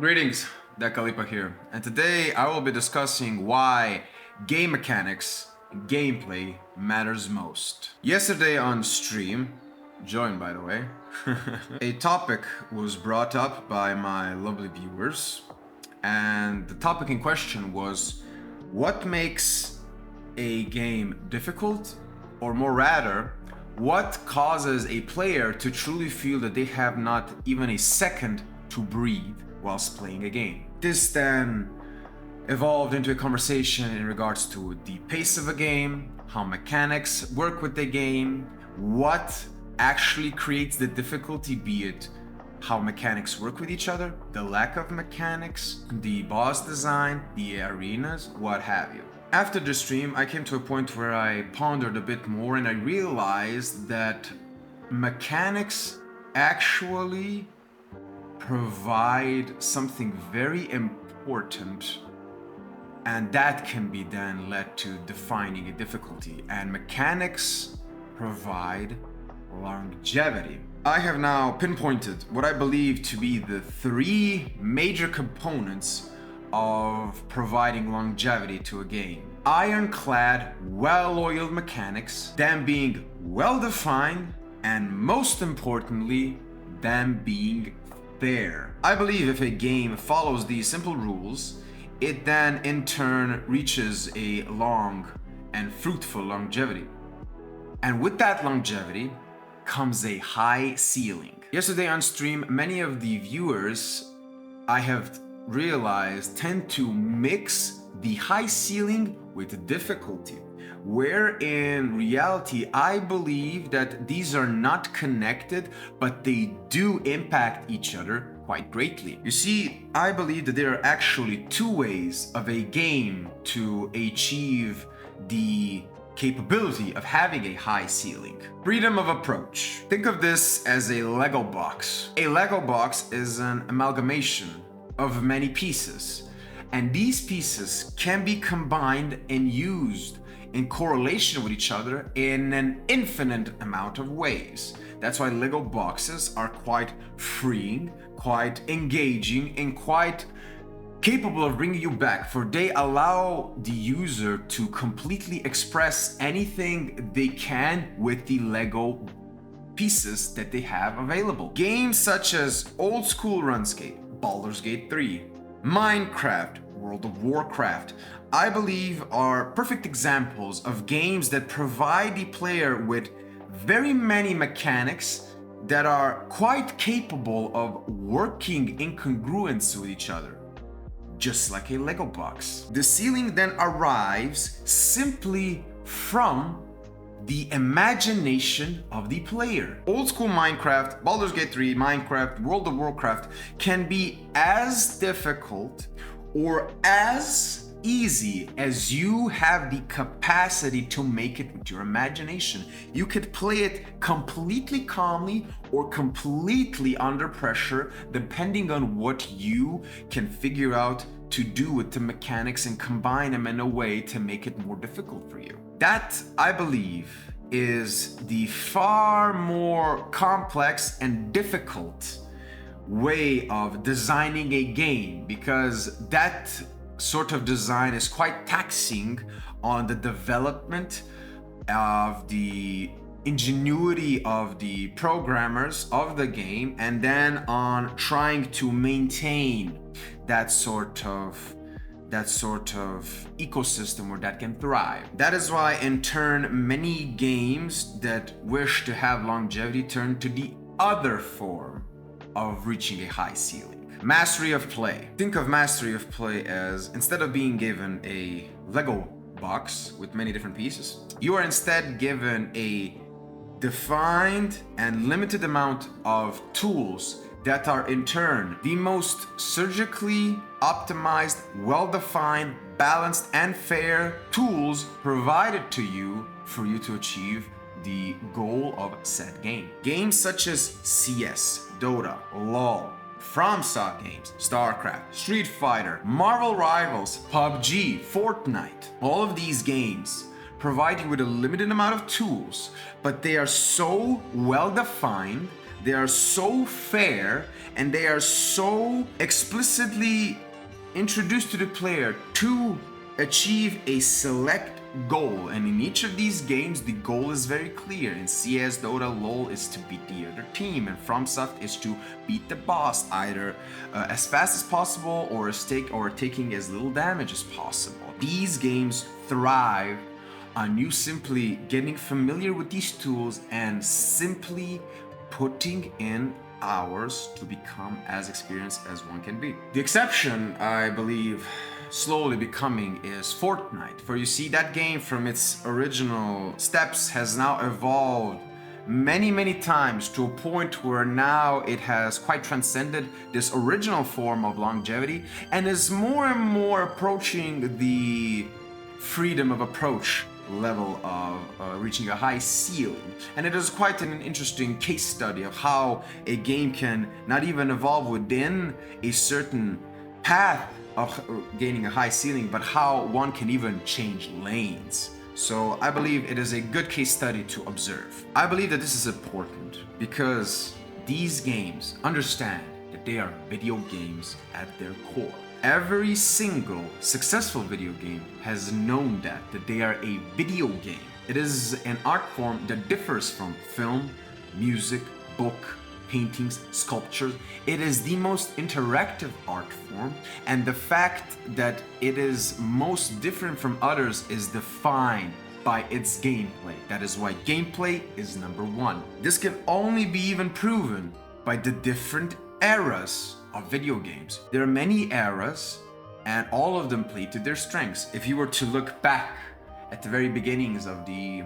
Greetings, Dekalipa here, and today I will be discussing why game mechanics and gameplay matters most. Yesterday on stream, joined by the way, a topic was brought up by my lovely viewers, and the topic in question was what makes a game difficult, or more rather, what causes a player to truly feel that they have not even a second to breathe whilst playing a game. This then evolved into a conversation in regards to the pace of a game, how mechanics work with the game, what actually creates the difficulty, be it how mechanics work with each other, the lack of mechanics, the boss design, the arenas, what have you. After the stream, I came to a point where I pondered a bit more and I realized that mechanics actually provide something very important, and that can be then led to defining a difficulty. And mechanics provide longevity. I have now pinpointed what I believe to be the three major components of providing longevity to a game. Ironclad, well-oiled mechanics, them being well-defined, and most importantly, them being fair. I believe if a game follows these simple rules, it then in turn reaches a long and fruitful longevity. And with that longevity comes a high ceiling. Yesterday on stream, many of the viewers, I have realized, tend to mix the high ceiling with difficulty, where in reality I believe that these are not connected, but they do impact each other quite greatly. You see, I believe that there are actually two ways of a game to achieve the capability of having a high ceiling. Freedom of approach. Think of this as a Lego box. A Lego box is an amalgamation of many pieces, and these pieces can be combined and used in correlation with each other in an infinite amount of ways. That's why Lego boxes are quite freeing, quite engaging, and quite capable of bringing you back, for they allow the user to completely express anything they can with the Lego pieces that they have available. Games such as Old School RuneScape, Baldur's Gate 3, Minecraft, World of Warcraft, I believe are perfect examples of games that provide the player with very many mechanics that are quite capable of working in congruence with each other, just like a Lego box. The ceiling then arrives simply from the imagination of the player. Old school Minecraft, Baldur's Gate 3, Minecraft, World of Warcraft can be as difficult or as easy as you have the capacity to make it with your imagination. You could play it completely calmly or completely under pressure, depending on what you can figure out to do with the mechanics and combine them in a way to make it more difficult for you. That, I believe, is the far more complex and difficult way of designing a game, because that sort of design is quite taxing on the development of the ingenuity of the programmers of the game, and then on trying to maintain that sort of ecosystem where that can thrive. That is why in turn many games that wish to have longevity turn to the other form of reaching a high ceiling. Mastery of play. Think of mastery of play as, instead of being given a Lego box with many different pieces, you are instead given a defined and limited amount of tools that are in turn the most surgically optimized, well-defined, balanced, and fair tools provided to you for you to achieve the goal of said game. Games such as CS, Dota, LoL, FromSoft games, StarCraft, Street Fighter, Marvel Rivals, PUBG, Fortnite, all of these games provide you with a limited amount of tools, but they are so well defined They are so fair and they are so explicitly introduced to the player to achieve a select goal. And in each of these games, the goal is very clear. In CS, Dota, LoL is to beat the other team, and FromSoft is to beat the boss either as fast as possible or taking as little damage as possible. These games thrive on you simply getting familiar with these tools and simply putting in hours to become as experienced as one can be. The exception, I believe, slowly becoming is Fortnite. For you see, that game from its original steps has now evolved many times to a point where now it has quite transcended this original form of longevity and is more and more approaching the freedom of approach level of reaching a high ceiling. And it is quite an interesting case study of how a game can not even evolve within a certain path of gaining a high ceiling, but how one can even change lanes. So I believe it is a good case study to observe. I believe that this is important because these games understand that they are video games at their core. Every single successful video game has known that they are a video game. It is an art form that differs from film, music, book, paintings, sculptures. It is the most interactive art form, and the fact that it is most different from others is defined by its gameplay. That is why gameplay is number one. This can only be even proven by the different eras of video games. There are many eras, and all of them play to their strengths. If you were to look back at the very beginnings of the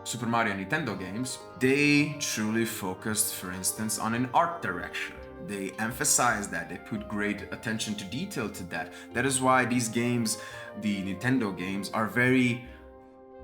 Super Mario and Nintendo games, they truly focused, for instance, on an art direction. They emphasized that, they put great attention to detail to that. That is why these games, the Nintendo games, are very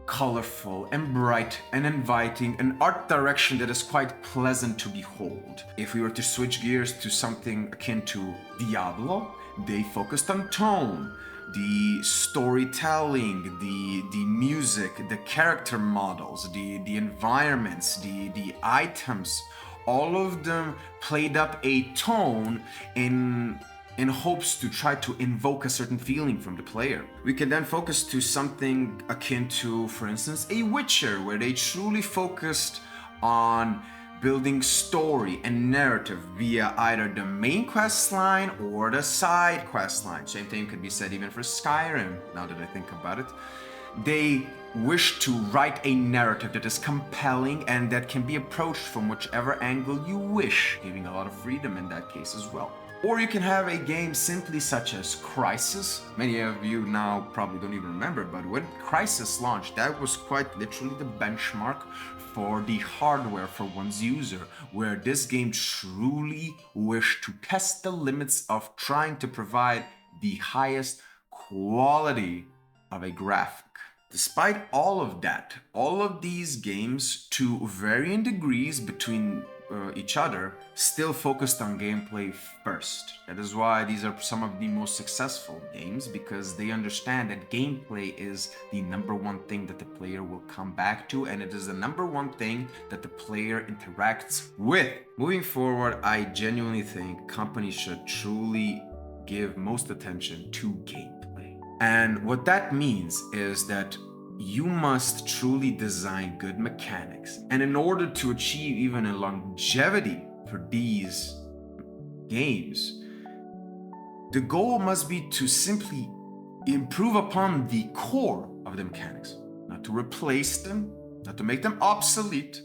colorful and bright and inviting, an art direction that is quite pleasant to behold. If we were to switch gears to something akin to Diablo, they focused on tone, the storytelling, the music, the character models, the environments, the items. All of them played up a tone in hopes to try to invoke a certain feeling from the player. We can then focus to something akin to, for instance, a Witcher, where they truly focused on building story and narrative via either the main quest line or the side quest line. Same thing could be said even for Skyrim, now that I think about it. They wish to write a narrative that is compelling and that can be approached from whichever angle you wish, giving a lot of freedom in that case as well. Or you can have a game simply such as Crysis. Many of you now probably don't even remember, but when Crysis launched, that was quite literally the benchmark for the hardware for one's user, where this game truly wished to test the limits of trying to provide the highest quality of a graphic. Despite all of that, all of these games, to varying degrees between each other, still focused on gameplay first. That is why these are some of the most successful games, because they understand that gameplay is the number one thing that the player will come back to, and it is the number one thing that the player interacts with. Moving forward, I genuinely think companies should truly give most attention to gameplay. And what that means is that you must truly design good mechanics. And in order to achieve even a longevity for these games, the goal must be to simply improve upon the core of the mechanics, not to replace them, not to make them obsolete,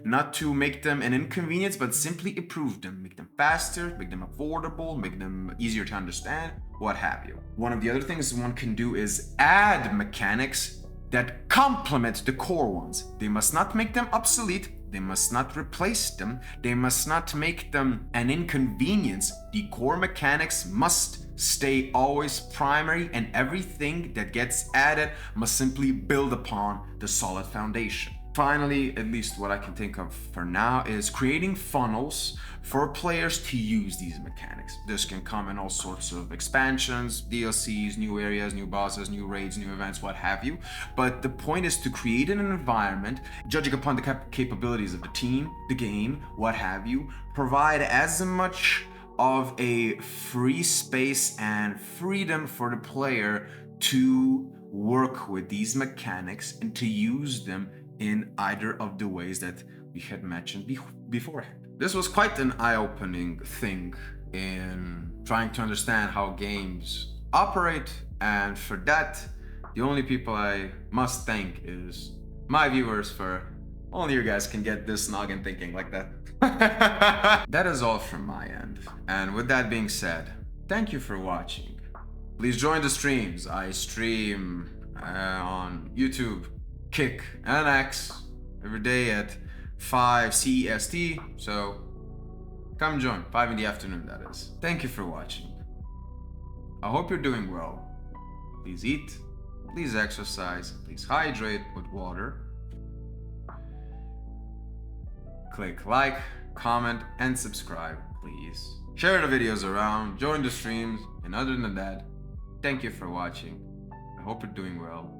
not to make them an inconvenience, but simply improve them, make them faster, make them affordable, make them easier to understand, what have you. One of the other things one can do is add mechanics that complement the core ones. They must not make them obsolete, they must not replace them, they must not make them an inconvenience. The core mechanics must stay always primary, and everything that gets added must simply build upon the solid foundation. Finally, at least what I can think of for now, is creating funnels for players to use these mechanics. This can come in all sorts of expansions, DLCs, new areas, new bosses, new raids, new events, what have you. But the point is to create an environment, judging upon the capabilities of the team, the game, what have you, provide as much of a free space and freedom for the player to work with these mechanics and to use them in either of the ways that we had mentioned beforehand. This was quite an eye-opening thing in trying to understand how games operate, and for that, the only people I must thank is my viewers, for only you guys can get this noggin thinking like that. That is all from my end, and with that being said, thank you for watching. Please join the streams. I stream on YouTube, Kick, and X every day at 5 CEST, so come join, 5 in the afternoon that is. Thank you for watching. I hope you're doing well. Please eat, please exercise, please hydrate with water. Click like, comment, and subscribe, please. Share the videos around, join the streams, and other than that, thank you for watching. I hope you're doing well.